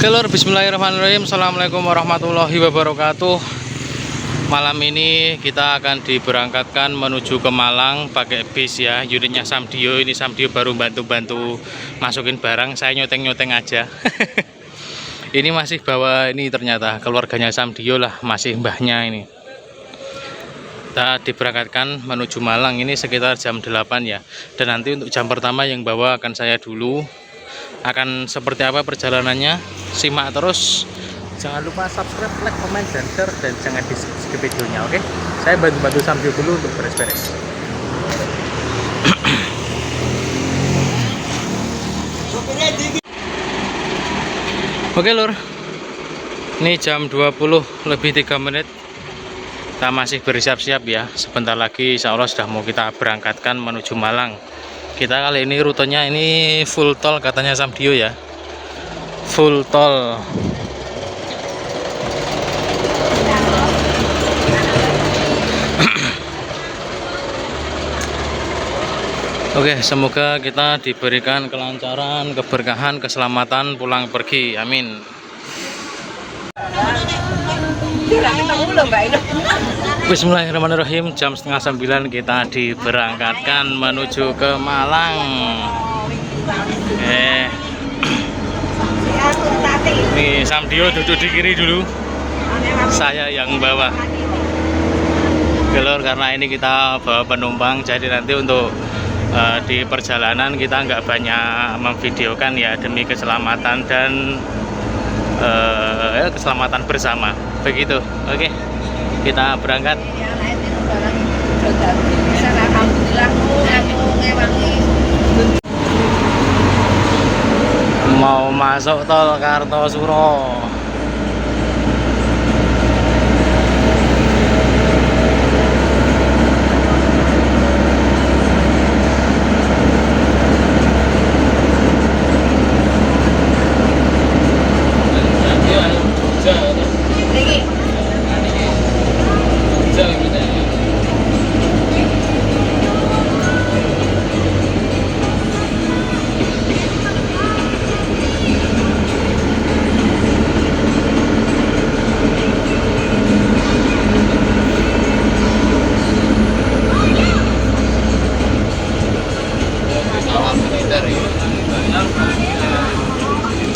Oke lor, bismillahirrahmanirrahim. Assalamualaikum warahmatullahi wabarakatuh. Malam ini kita akan diberangkatkan menuju ke Malang pakai bis ya. Unitnya Samdio. Ini Samdio baru bantu-bantu masukin barang. Saya nyoteng-nyoteng aja. Ini masih bawa ini, ternyata keluarganya Samdio lah, masih mbahnya ini. Kita diberangkatkan menuju Malang ini sekitar jam 8 ya. Dan nanti untuk jam pertama yang bawa akan saya dulu. Akan seperti apa perjalanannya, simak terus. Jangan lupa subscribe, like, comment, dan share, dan jangan di skip videonya. Oke, saya bantu-bantu Sambil dulu untuk beres-beres. Oke lur, ini jam 20 lebih 3 menit. Kita masih bersiap-siap ya. Sebentar lagi insya Allah sudah mau kita berangkatkan menuju Malang. Kita kali ini rutenya ini full tol katanya Samdio ya. Full tol. Oke, semoga kita diberikan kelancaran, keberkahan, keselamatan pulang pergi. Amin. Bismillahirrahmanirrahim. Jam setengah 9 kita diberangkatkan menuju ke Malang. Nih Samdio duduk di kiri dulu, saya yang bawa. Gelor, karena ini kita bawa penumpang, jadi nanti untuk di perjalanan kita nggak banyak memvideokan ya, demi keselamatan dan keselamatan bersama. Begitu. Oke, kita berangkat. Mau masuk tol Kartosuro.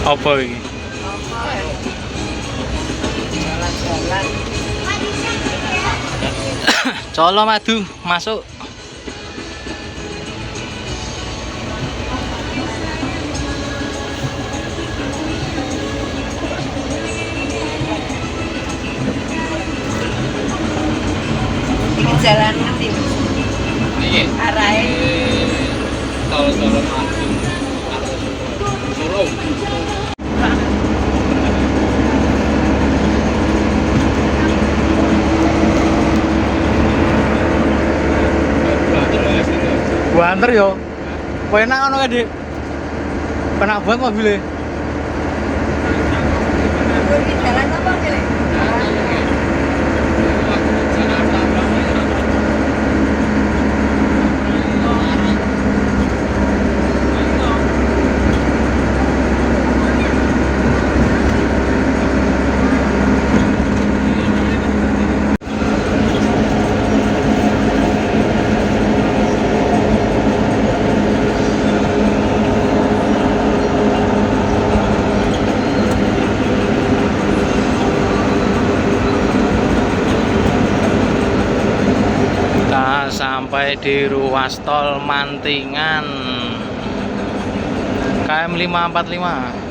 Apa ini? Colo madu masuk. Ini jalan nanti arahnya Tol-tol madu. Suruh. Gua anter yo. Kowe enak ngono kae, Dik. Penak banget mobilnya. ini jalan apa pilih? Sampai di ruas tol Mantingan KM 545.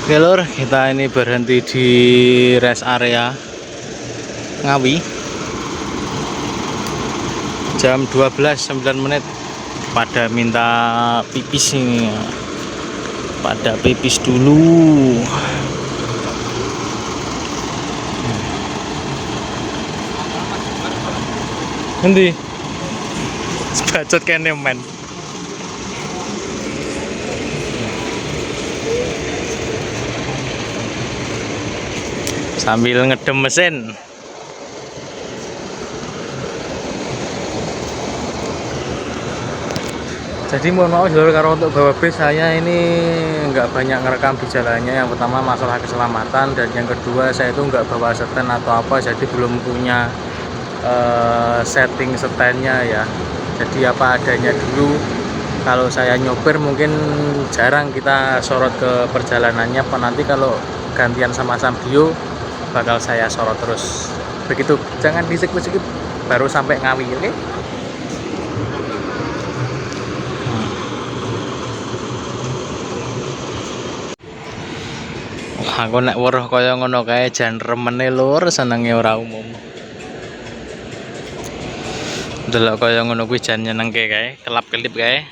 Oke lur, kita ini berhenti di rest area Ngawi. Jam 12.09 menit. Pada minta pipis ini. Pada pipis dulu. Nanti bacot kene men. Sambil ngedem mesin. Jadi mohon maaf saudara, karena untuk bawa bis saya ini nggak banyak ngerekam di jalannya. Yang pertama masalah keselamatan, dan yang kedua saya itu nggak bawa setan atau apa, jadi belum punya setting setennya ya. Jadi apa adanya dulu. Kalau saya nyopir mungkin jarang kita sorot ke perjalanannya, nanti kalau gantian sama Samdio bakal saya sorot terus. Begitu, jangan di-skip baru sampai Ngawi, oke? Aku nek weruh kaya ngono kae jan remene lur, senenge ora umum. Delok kaya ngono kuwi jan nyenengke kae, kelap-kelip kae.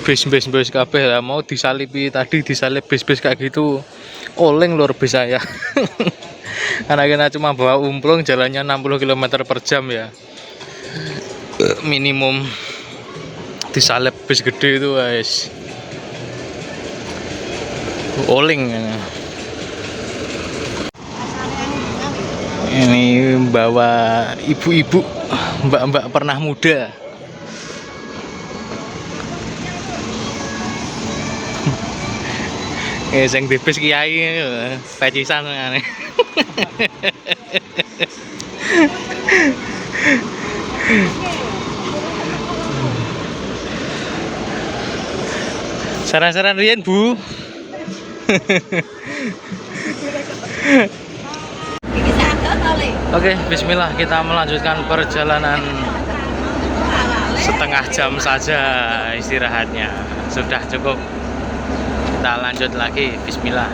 Bis kabeh lah mau disalipi tadi, disalip bis-bis kayak gitu. Oleng lur bis saya. Karena kita cuma bawa umplung, jalannya 60 km per jam ya. Minimum disalip bis gede itu guys. Oleng. Ini bawa ibu-ibu, mbak-mbak pernah muda. Sing bebas kiai pecisan ngene. Saran-saran riyen, Bu. Oke, bismillah, kita melanjutkan perjalanan. Setengah jam saja istirahatnya. Sudah cukup. Kita lanjut lagi, bismillah.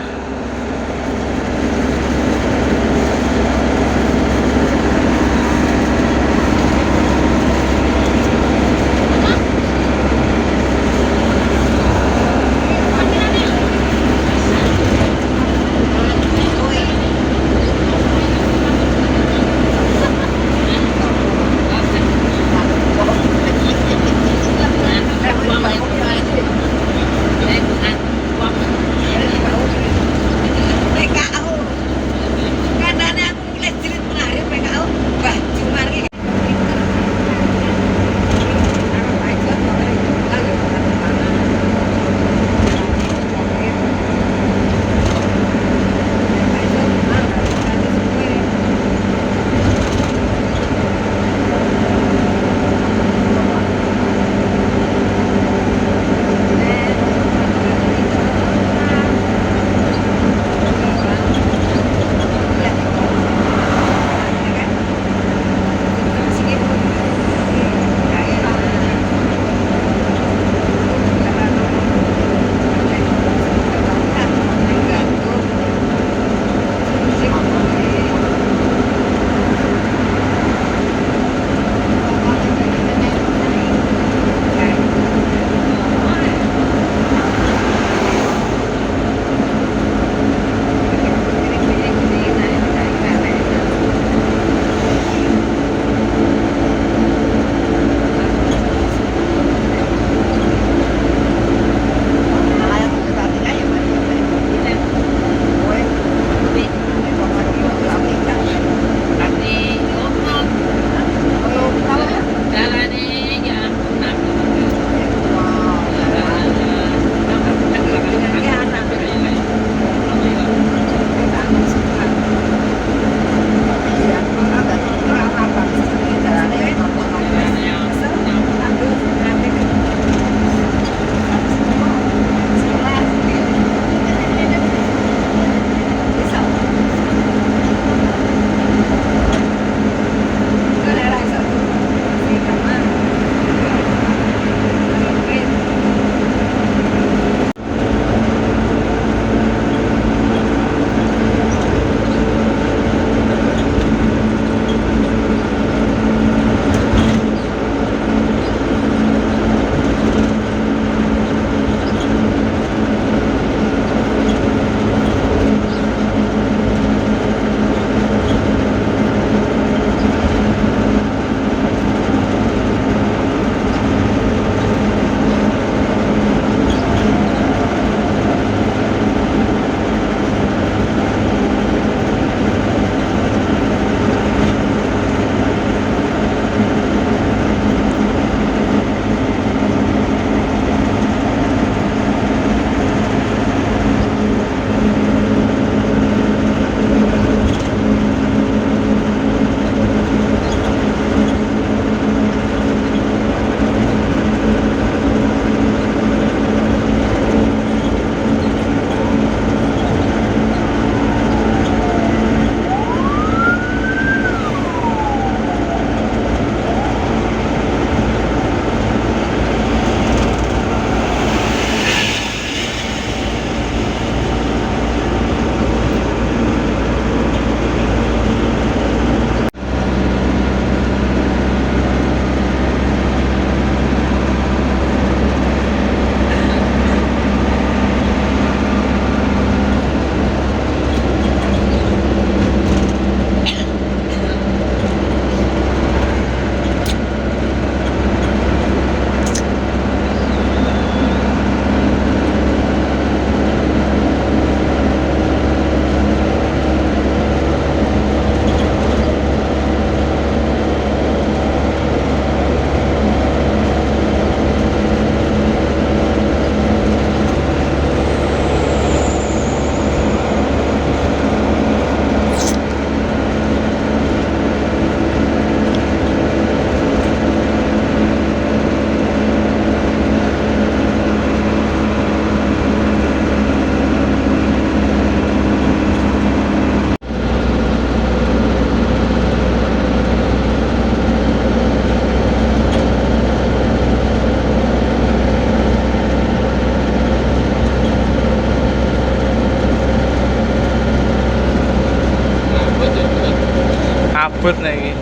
ngebut nek iki.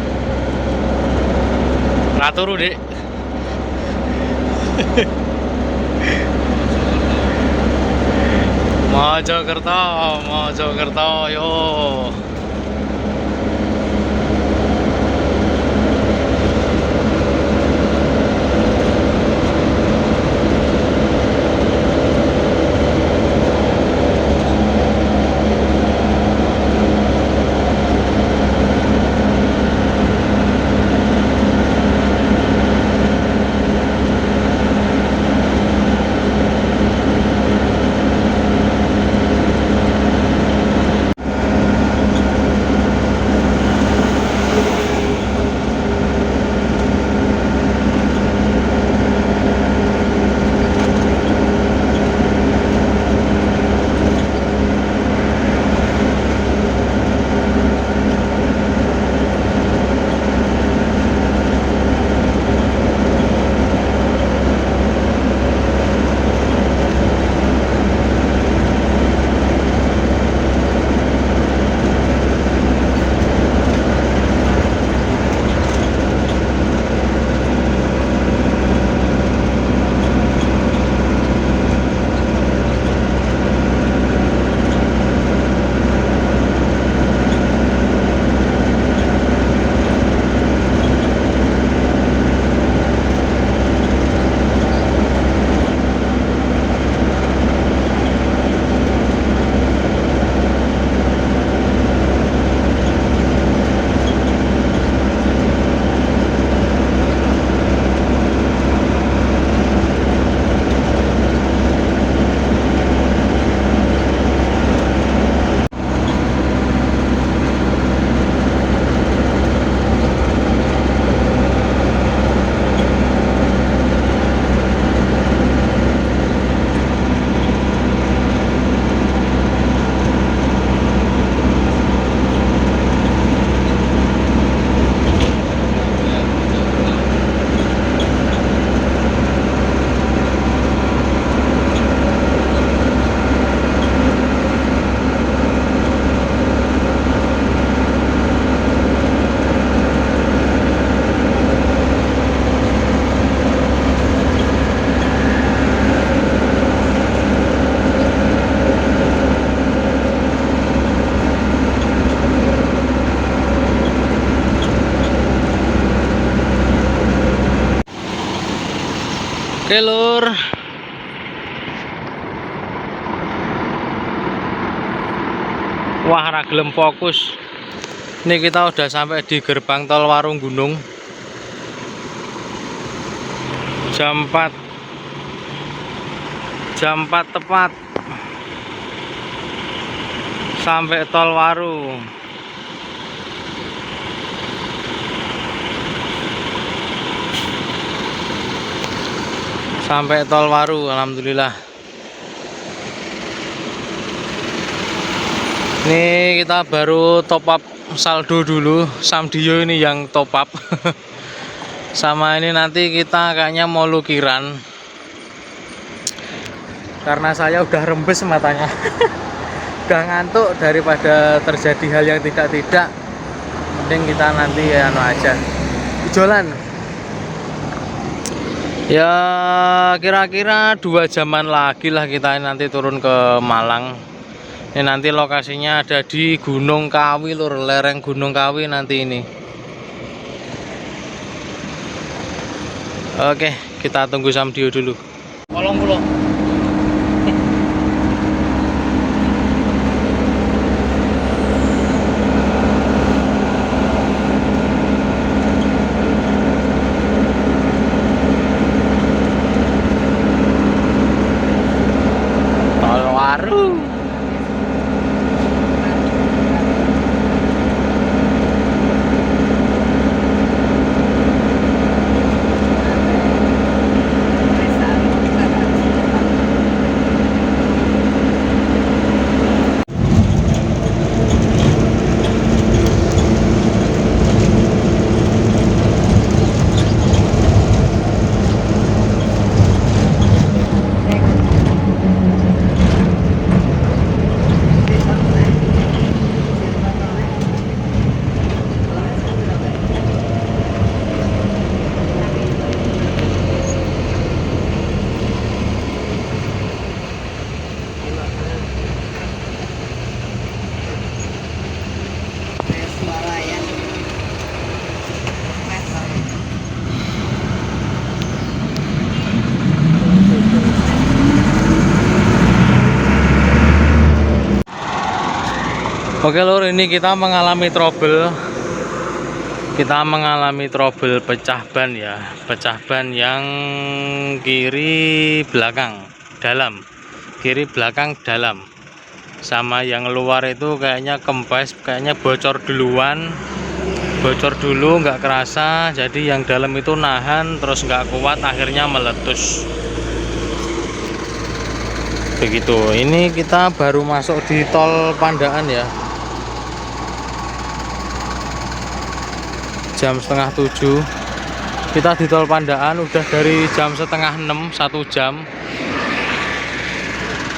Ra turu, Dik. Mojokerto, Mojokerto yo. Oke lur, wah ra gelem fokus. Ini kita udah sampai di gerbang tol Warung Gunung. Jam 4 tepat sampai tol Waru. Sampai tol Waru, alhamdulillah. Ini kita baru top up saldo dulu. Samdio ini yang top up. Sama ini nanti kita kayaknya mau lukiran. Karena saya udah rembes matanya. Udah ngantuk, daripada terjadi hal yang tidak-tidak. Mending kita nanti anu aja. Jualan. Ya kira-kira 2 jaman lagi lah kita nanti turun ke Malang. Ini nanti lokasinya ada di Gunung Kawi lur, lereng Gunung Kawi nanti ini. Oke, kita tunggu Samdio dulu. Tolong pulang. Oke lur, ini kita mengalami trouble. Kita mengalami trouble pecah ban ya. Pecah ban yang kiri belakang dalam. Kiri belakang dalam. Sama yang luar itu kayaknya kempes, kayaknya bocor duluan. Bocor dulu nggak kerasa, jadi yang dalam itu nahan terus nggak kuat, akhirnya meletus. Begitu. Ini kita baru masuk di tol Pandaan ya. Jam setengah 7 kita di tol Pandaan, udah dari jam setengah 6, 1 jam.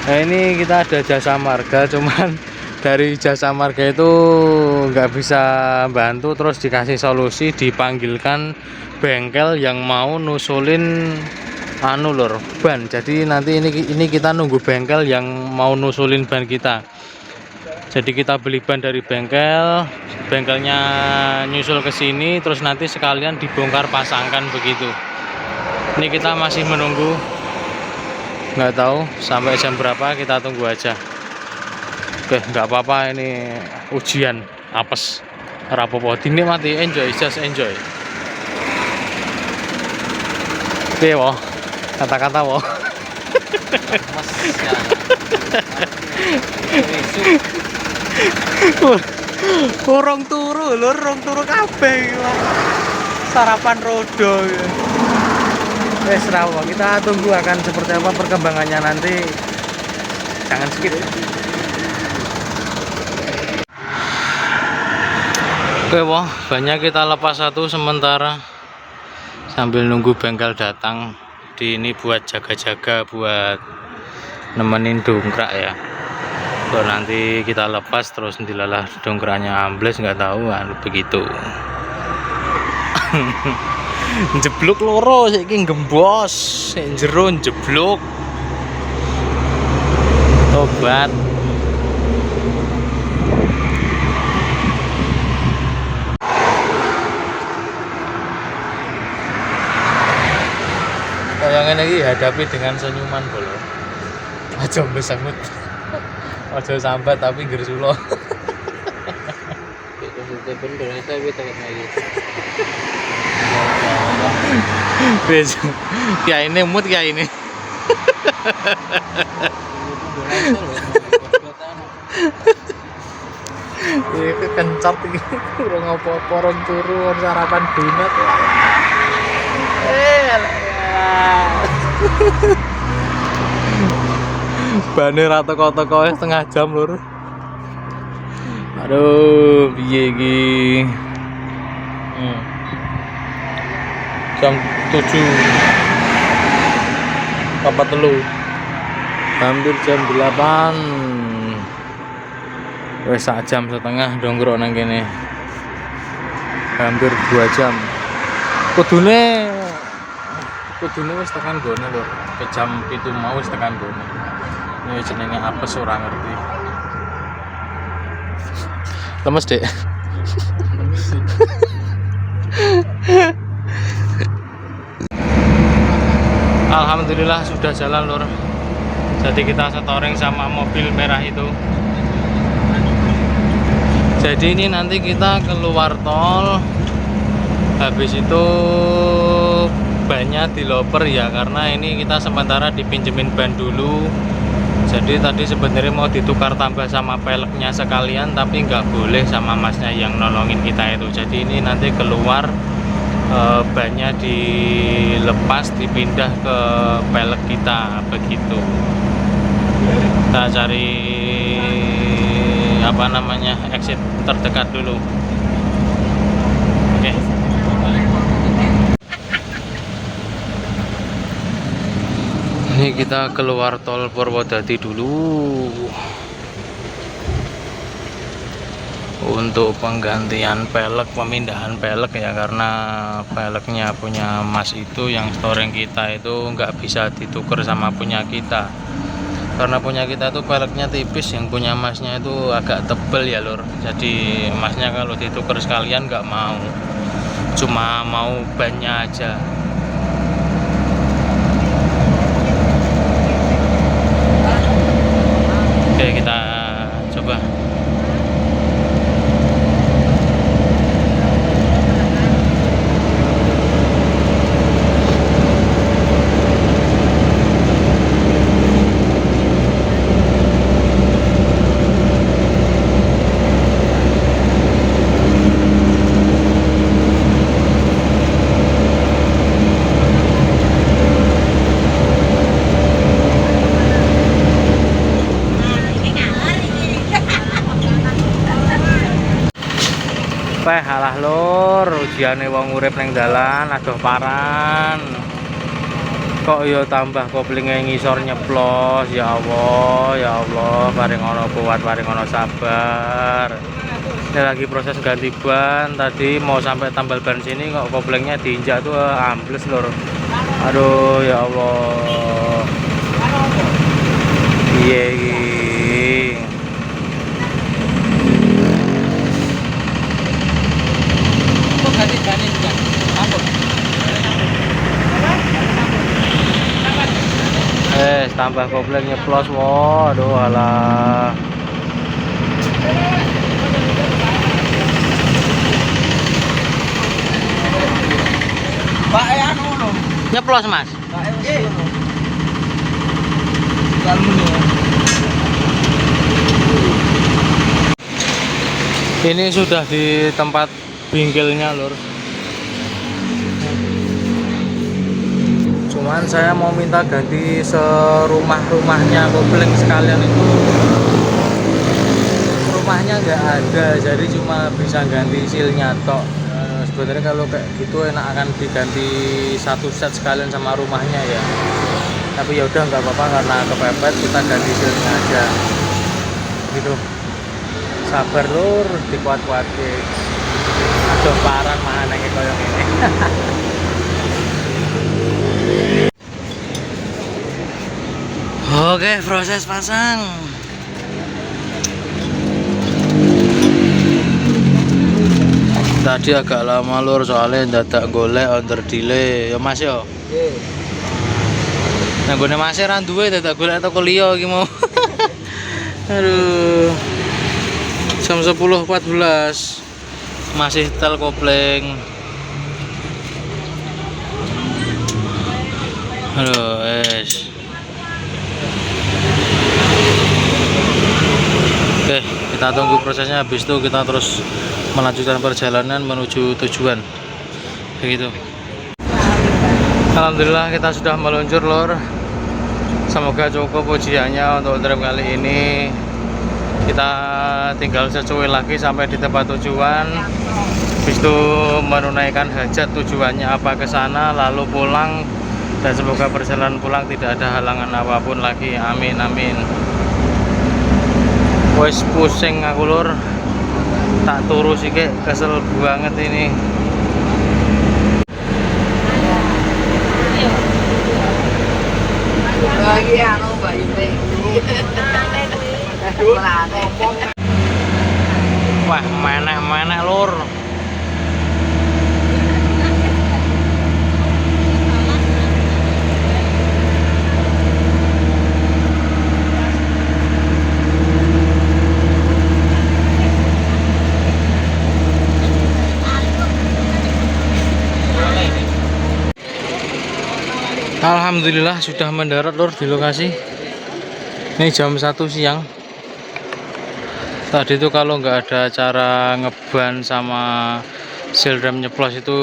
Nah ini kita ada jasa marga, cuman dari jasa marga itu nggak bisa bantu, terus dikasih solusi, dipanggilkan bengkel yang mau nusulin anu lur, ban. Jadi nanti ini kita nunggu bengkel yang mau nusulin ban kita. Jadi kita beli ban dari bengkel, bengkelnya nyusul ke sini, terus nanti sekalian dibongkar pasangkan begitu. Ini kita masih menunggu, nggak tahu sampai jam berapa, kita tunggu aja. Oke, nggak apa-apa, ini ujian apes, rapopo, dinikmati, enjoy, just enjoy. Oke, woh, kata-kata woh. Kurang turu lur, rong turu kabeh iki. Sarapan rodo. Wes rawo, kita tunggu akan seperti apa perkembangannya nanti. Jangan skip. Oke, wah, banyak kita lepas satu sementara sambil nunggu bengkel datang. Ini buat jaga-jaga, buat nemenin dongkrak ya. Kalau nanti kita lepas terus dilalah dongkraknya ambles, nggak tahu kan begitu. Jeblok loro saiki gembos, sing jero jeblok. Tobat. Yang ini hadapi dengan senyuman bolo. Aja besangut. Aja sambat tapi gersulo. Itu bener tapi takut lagi. Wes. Ya ini mood ya ini. Iki kencot iki. Urung apa-apa, orang turu, orang sarapan donat. Bane ra teko-teko setengah jam lur. Aduh, piye iki? Jam 7. Apa telu? Hampir jam 8. Wes 1 jam setengah dongkrok nang kene. Hampir 2 jam. Kudune wis tekan gone lho. Ke jam 7 mau wis tekan gone. Ini jenenge apes ora ngerti. Lemes, Dek. Alhamdulillah sudah jalan lur. Jadi kita setoring sama mobil merah itu. Jadi ini nanti kita keluar tol, habis itu bannya diloper ya, karena ini kita sementara dipinjemin ban dulu. Jadi tadi sebenarnya mau ditukar tambah sama peleknya sekalian, tapi nggak boleh sama masnya yang nolongin kita itu. Jadi ini nanti keluar, bannya dilepas, dipindah ke pelek kita begitu. Kita cari apa namanya exit terdekat dulu. Oke. Ini kita keluar tol Purwodadi dulu untuk penggantian pelek, pemindahan pelek ya, karena peleknya punya mas itu yang storing kita itu nggak bisa ditukar sama punya kita, karena punya kita itu peleknya tipis, yang punya masnya itu agak tebel ya lur. Jadi masnya kalau ditukar sekalian nggak mau, cuma mau bannya aja. Oke, kita coba Wah, alah lur, ujiane wong urip ning dalan aduh paran. Kok ya tambah koplinge ngisor nyeplos, ya Allah, paring ono kuat, paring ono sabar. Ini lagi proses ganti ban, tadi mau sampai tambal ban sini kok koplingnya diinjak tuh ambles lur. Aduh ya Allah. Iya iki. Tambah kopling nyeplos, waduh alah. Pak anu lho. Nyeplos Mas. Pak ngono. Kalau Ini sudah di tempat bingkilnya lur. Cuman saya mau minta ganti serumah-rumahnya kopling sekalian itu. Rumahnya nggak ada, jadi cuma bisa ganti silnya tok. Sebenarnya kalau kayak gitu enak akan diganti satu set sekalian sama rumahnya ya. Tapi ya udah nggak apa-apa karena kepepet, kita ganti silnya aja. Gitu. Sabar lur, dikuat-kuatke. Aduh paran mana kayak koyo ngene. Oke, proses pasang. Tadi agak lama lur soalnya dadak golek under delay. Ya Mas yo. nggih. Nah, gue masih randuwe dadak golek toko liya iki mau. Aduh. Jam 10.14 masih tel kopling. Aduh, es. Oke, kita tunggu prosesnya, habis itu kita terus melanjutkan perjalanan menuju tujuan. Begitu. Alhamdulillah kita sudah meluncur lor. Semoga cukup ujiannya untuk trip kali ini. Kita tinggal secuil lagi sampai di tempat tujuan. Habis itu menunaikan hajat, tujuannya apa ke sana, lalu pulang, dan semoga perjalanan pulang tidak ada halangan apapun lagi. Amin amin. Wes pusing aku lur. Tak turu sih kek, kesel banget ini. Lagi anu Mbak Yute. Wah, mana lur. Alhamdulillah sudah mendarat lur di lokasi. Ini jam 1 siang. Tadi itu kalau nggak ada acara ngeban sama seal rem nyeplos itu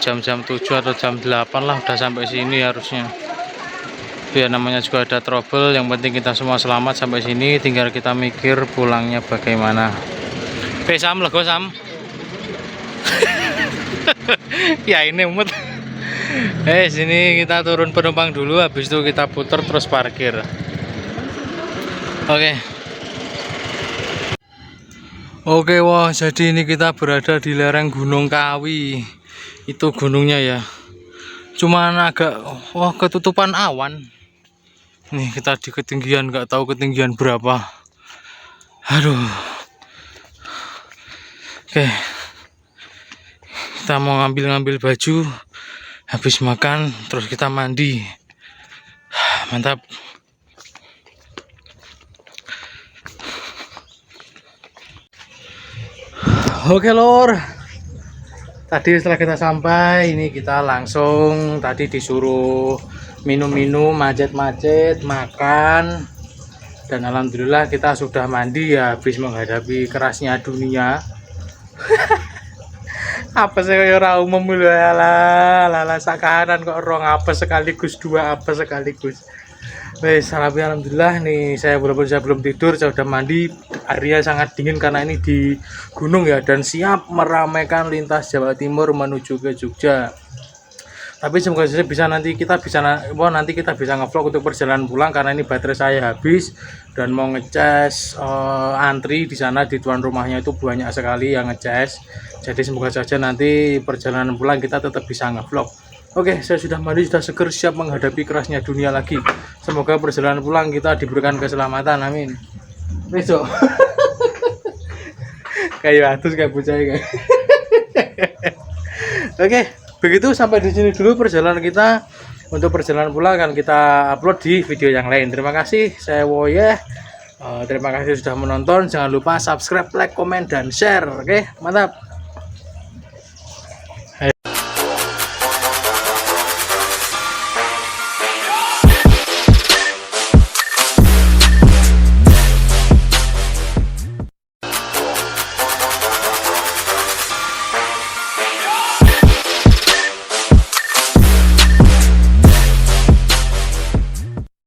jam-jam 7 atau jam 8 lah udah sampai sini harusnya. Ya namanya juga ada trouble, yang penting kita semua selamat sampai sini, tinggal kita mikir pulangnya bagaimana. Sam lego Sam. Ya ini umut. Sini kita turun penumpang dulu, habis itu kita putar terus parkir. Oke, wah jadi ini kita berada di lereng Gunung Kawi. Itu gunungnya ya. Cuman agak ketutupan awan. Nih kita di ketinggian, nggak tahu ketinggian berapa. Aduh. Oke. Kita mau ngambil baju. Habis makan terus kita mandi. Mantap. Oke lor, tadi setelah kita sampai ini kita langsung tadi disuruh minum-minum, macet-macet, makan, dan alhamdulillah kita sudah mandi ya, habis menghadapi kerasnya dunia. Apa sih kayak ora umum lho, ala sakaran kok rong apa sekaligus, dua apa sekaligus. Wes, alhamdulillah nih saya belum tidur, saya udah mandi. Area sangat dingin karena ini di gunung ya, dan siap meramaikan lintas Jawa Timur menuju ke Jogja. Tapi semoga saja nanti kita bisa ngevlog untuk perjalanan pulang karena ini baterai saya habis dan mau ngecas antri di sana di tuan rumahnya itu banyak sekali yang ngecas. Jadi semoga saja nanti perjalanan pulang kita tetap bisa ngevlog. Oke, saya sudah mandi, sudah seger, siap menghadapi kerasnya dunia lagi. Semoga perjalanan pulang kita diberikan keselamatan, amin. Besok. Kayak atus kayak bocah kayak. Oke, begitu sampai di sini dulu perjalanan kita. Untuk perjalanan pulang akan kita upload di video yang lain. Terima kasih, saya Woyeh. Terima kasih sudah menonton. Jangan lupa subscribe, like, komen, dan share. Oke, mantap.